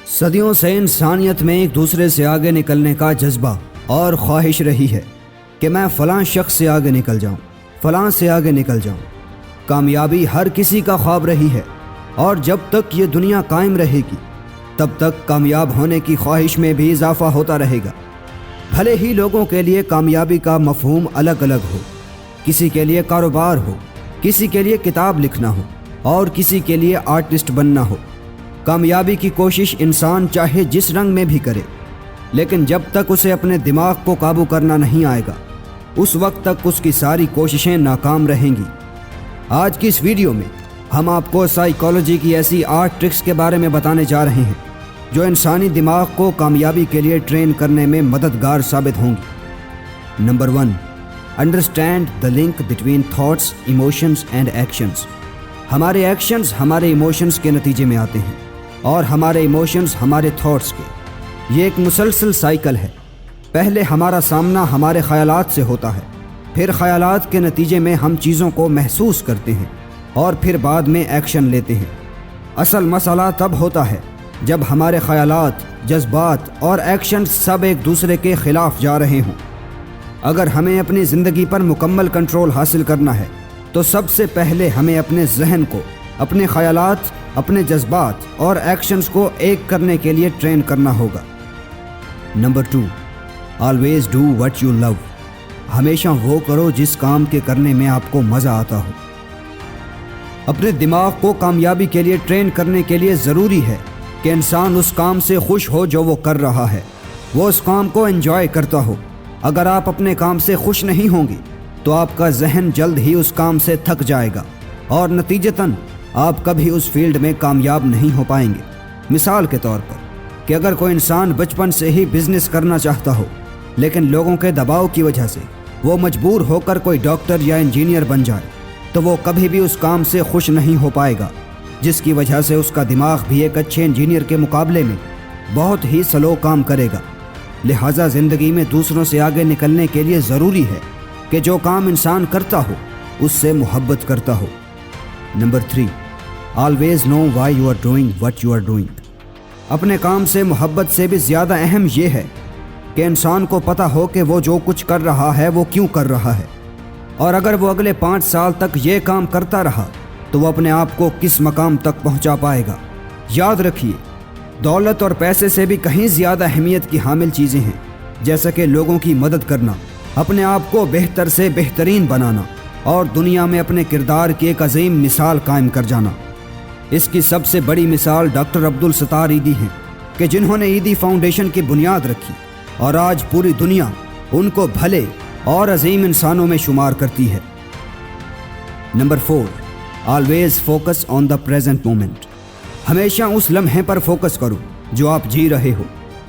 صدیوں سے انسانیت میں ایک دوسرے سے آگے نکلنے کا جذبہ اور خواہش رہی ہے کہ میں فلاں شخص سے آگے نکل جاؤں، فلاں سے آگے نکل جاؤں۔ کامیابی ہر کسی کا خواب رہی ہے، اور جب تک یہ دنیا قائم رہے گی تب تک کامیاب ہونے کی خواہش میں بھی اضافہ ہوتا رہے گا۔ بھلے ہی لوگوں کے لیے کامیابی کا مفہوم الگ الگ ہو، کسی کے لیے کاروبار ہو، کسی کے لیے کتاب لکھنا ہو، اور کسی کے لیے آرٹسٹ بننا ہو۔ کامیابی کی کوشش انسان چاہے جس رنگ میں بھی کرے، لیکن جب تک اسے اپنے دماغ کو قابو کرنا نہیں آئے گا، اس وقت تک اس کی ساری کوششیں ناکام رہیں گی۔ آج کی اس ویڈیو میں ہم آپ کو سائیکالوجی کی ایسی 8 ٹرکس کے بارے میں بتانے جا رہے ہیں جو انسانی دماغ کو کامیابی کے لیے ٹرین کرنے میں مددگار ثابت ہوں گی۔ Number 1، understand the link between thoughts, emotions and actions. ہمارے ایکشنز ہمارے ایموشنز کے نتیجے میں آتے ہیں، اور ہمارے ایموشنز ہمارے تھاٹس کے۔ یہ ایک مسلسل سائیکل ہے۔ پہلے ہمارا سامنا ہمارے خیالات سے ہوتا ہے، پھر خیالات کے نتیجے میں ہم چیزوں کو محسوس کرتے ہیں، اور پھر بعد میں ایکشن لیتے ہیں۔ اصل مسئلہ تب ہوتا ہے جب ہمارے خیالات، جذبات اور ایکشن سب ایک دوسرے کے خلاف جا رہے ہوں۔ اگر ہمیں اپنی زندگی پر مکمل کنٹرول حاصل کرنا ہے تو سب سے پہلے ہمیں اپنے ذہن کو، اپنے خیالات، اپنے جذبات اور ایکشنز کو ایک کرنے کے لیے ٹرین کرنا ہوگا۔ Number 2، always do what you love. ہمیشہ وہ کرو جس کام کے کرنے میں آپ کو مزہ آتا ہو۔ اپنے دماغ کو کامیابی کے لیے ٹرین کرنے کے لیے ضروری ہے کہ انسان اس کام سے خوش ہو جو وہ کر رہا ہے، وہ اس کام کو انجوائے کرتا ہو۔ اگر آپ اپنے کام سے خوش نہیں ہوں گے تو آپ کا ذہن جلد ہی اس کام سے تھک جائے گا، اور نتیجتاً آپ کبھی اس فیلڈ میں کامیاب نہیں ہو پائیں گے۔ مثال کے طور پر کہ اگر کوئی انسان بچپن سے ہی بزنس کرنا چاہتا ہو، لیکن لوگوں کے دباؤ کی وجہ سے وہ مجبور ہو کر کوئی ڈاکٹر یا انجینئر بن جائے، تو وہ کبھی بھی اس کام سے خوش نہیں ہو پائے گا، جس کی وجہ سے اس کا دماغ بھی ایک اچھے انجینئر کے مقابلے میں بہت ہی سلو کام کرے گا۔ لہٰذا زندگی میں دوسروں سے آگے نکلنے کے لیے ضروری ہے کہ جو کام انسان کرتا ہو اس سے محبت کرتا ہو۔ Number 3، always know why you are doing what you are doing. اپنے کام سے محبت سے بھی زیادہ اہم یہ ہے کہ انسان کو پتہ ہو کہ وہ جو کچھ کر رہا ہے وہ کیوں کر رہا ہے، اور اگر وہ اگلے 5 سال تک یہ کام کرتا رہا تو وہ اپنے آپ کو کس مقام تک پہنچا پائے گا۔ یاد رکھیے، دولت اور پیسے سے بھی کہیں زیادہ اہمیت کی حامل چیزیں ہیں، جیسا کہ لوگوں کی مدد کرنا، اپنے آپ کو بہتر سے بہترین بنانا، اور دنیا میں اپنے کردار کی ایک عظیم مثال قائم کر جانا۔ اس کی سب سے بڑی مثال ڈاکٹر عبدالستار ایدھی ہیں، کہ جنہوں نے ایدھی فاؤنڈیشن کی بنیاد رکھی، اور آج پوری دنیا ان کو بھلے اور عظیم انسانوں میں شمار کرتی ہے۔ Number 4، always focus on the present moment. ہمیشہ اس لمحے پر فوکس کرو جو آپ جی رہے ہو،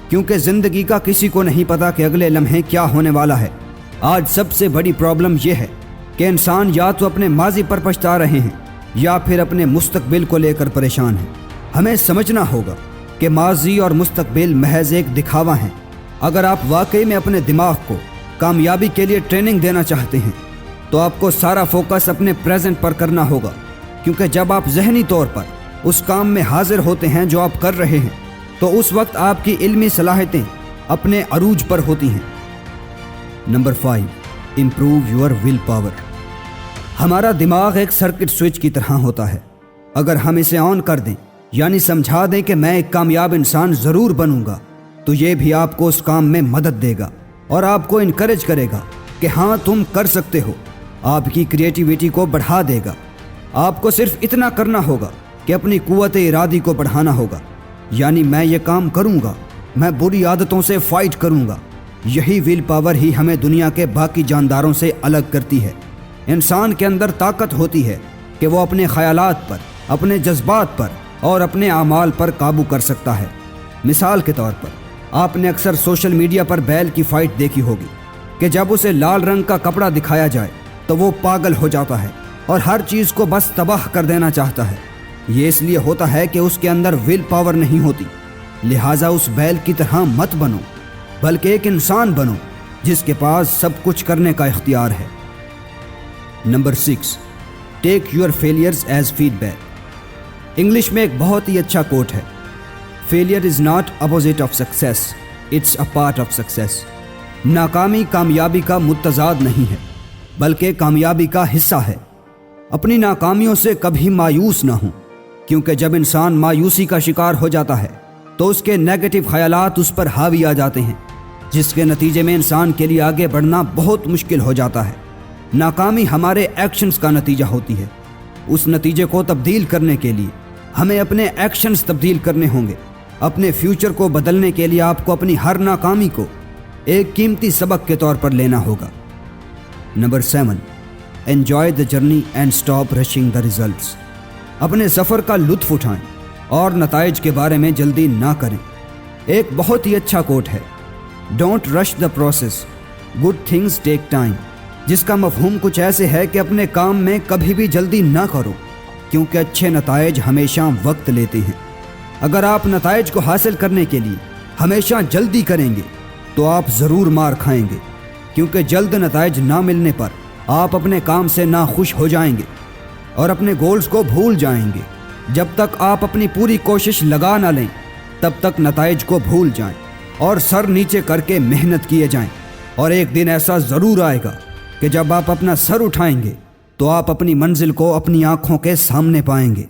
کیونکہ زندگی کا کسی کو نہیں پتا کہ اگلے لمحے کیا ہونے والا ہے۔ آج سب سے بڑی پرابلم یہ ہے کہ انسان یا تو اپنے ماضی پر پچھتا رہے ہیں یا پھر اپنے مستقبل کو لے کر پریشان ہیں۔ ہمیں سمجھنا ہوگا کہ ماضی اور مستقبل محض ایک دکھاوا ہیں۔ اگر آپ واقعی میں اپنے دماغ کو کامیابی کے لیے ٹریننگ دینا چاہتے ہیں تو آپ کو سارا فوکس اپنے پریزنٹ پر کرنا ہوگا، کیونکہ جب آپ ذہنی طور پر اس کام میں حاضر ہوتے ہیں جو آپ کر رہے ہیں تو اس وقت آپ کی علمی صلاحیتیں اپنے عروج پر ہوتی ہیں۔ Number 5، improve your will power. ہمارا دماغ ایک سرکٹ سوئچ کی طرح ہوتا ہے۔ اگر ہم اسے آن کر دیں، یعنی سمجھا دیں کہ میں ایک کامیاب انسان ضرور بنوں گا، تو یہ بھی آپ کو اس کام میں مدد دے گا اور آپ کو انکریج کرے گا کہ ہاں تم کر سکتے ہو۔ آپ کی کریٹیویٹی کو بڑھا دے گا۔ آپ کو صرف اتنا کرنا ہوگا کہ اپنی قوت ارادی کو بڑھانا ہوگا، یعنی میں یہ کام کروں گا، میں بری عادتوں سے فائٹ کروں گا۔ یہی ول پاور ہی ہمیں دنیا کے باقی جانداروں سے الگ کرتی ہے۔ انسان کے اندر طاقت ہوتی ہے کہ وہ اپنے خیالات پر، اپنے جذبات پر اور اپنے اعمال پر قابو کر سکتا ہے۔ مثال کے طور پر آپ نے اکثر سوشل میڈیا پر بیل کی فائٹ دیکھی ہوگی کہ جب اسے لال رنگ کا کپڑا دکھایا جائے تو وہ پاگل ہو جاتا ہے اور ہر چیز کو بس تباہ کر دینا چاہتا ہے۔ یہ اس لیے ہوتا ہے کہ اس کے اندر ول پاور نہیں ہوتی۔ لہٰذا اس بیل کی طرح مت بنو، بلکہ ایک انسان بنو جس کے پاس سب کچھ کرنے کا اختیار ہے۔ Number 6، take your failures as feedback. English میں ایک بہت ہی اچھا کوٹ ہے، failure is not opposite of success, it's a part of success. ناکامی کامیابی کا متضاد نہیں ہے بلکہ کامیابی کا حصہ ہے۔ اپنی ناکامیوں سے کبھی مایوس نہ ہوں، کیونکہ جب انسان مایوسی کا شکار ہو جاتا ہے تو اس کے نیگیٹو خیالات اس پر حاوی آ جاتے ہیں، جس کے نتیجے میں انسان کے لیے آگے بڑھنا بہت مشکل ہو جاتا ہے۔ ناکامی ہمارے ایکشنز کا نتیجہ ہوتی ہے۔ اس نتیجے کو تبدیل کرنے کے لیے ہمیں اپنے ایکشنز تبدیل کرنے ہوں گے۔ اپنے فیوچر کو بدلنے کے لیے آپ کو اپنی ہر ناکامی کو ایک قیمتی سبق کے طور پر لینا ہوگا۔ Number 7، enjoy the journey and stop rushing the results. اپنے سفر کا لطف اٹھائیں اور نتائج کے بارے میں جلدی نہ کریں۔ ایک بہت ہی اچھا کوٹ ہے، don't rush the process, good things take time, جس کا مفہوم کچھ ایسے ہے کہ اپنے کام میں کبھی بھی جلدی نہ کرو، کیونکہ اچھے نتائج ہمیشہ وقت لیتے ہیں۔ اگر آپ نتائج کو حاصل کرنے کے لیے ہمیشہ جلدی کریں گے تو آپ ضرور مار کھائیں گے، کیونکہ جلد نتائج نہ ملنے پر آپ اپنے کام سے ناخوش ہو جائیں گے اور اپنے گولز کو بھول جائیں گے۔ جب تک آپ اپنی پوری کوشش لگا نہ لیں تب تک نتائج کو بھول جائیں اور سر نیچے کر کے محنت کیے جائیں، اور ایک دن ایسا ضرور آئے گا کہ جب آپ اپنا سر اٹھائیں گے تو آپ اپنی منزل کو اپنی آنکھوں کے سامنے پائیں گے۔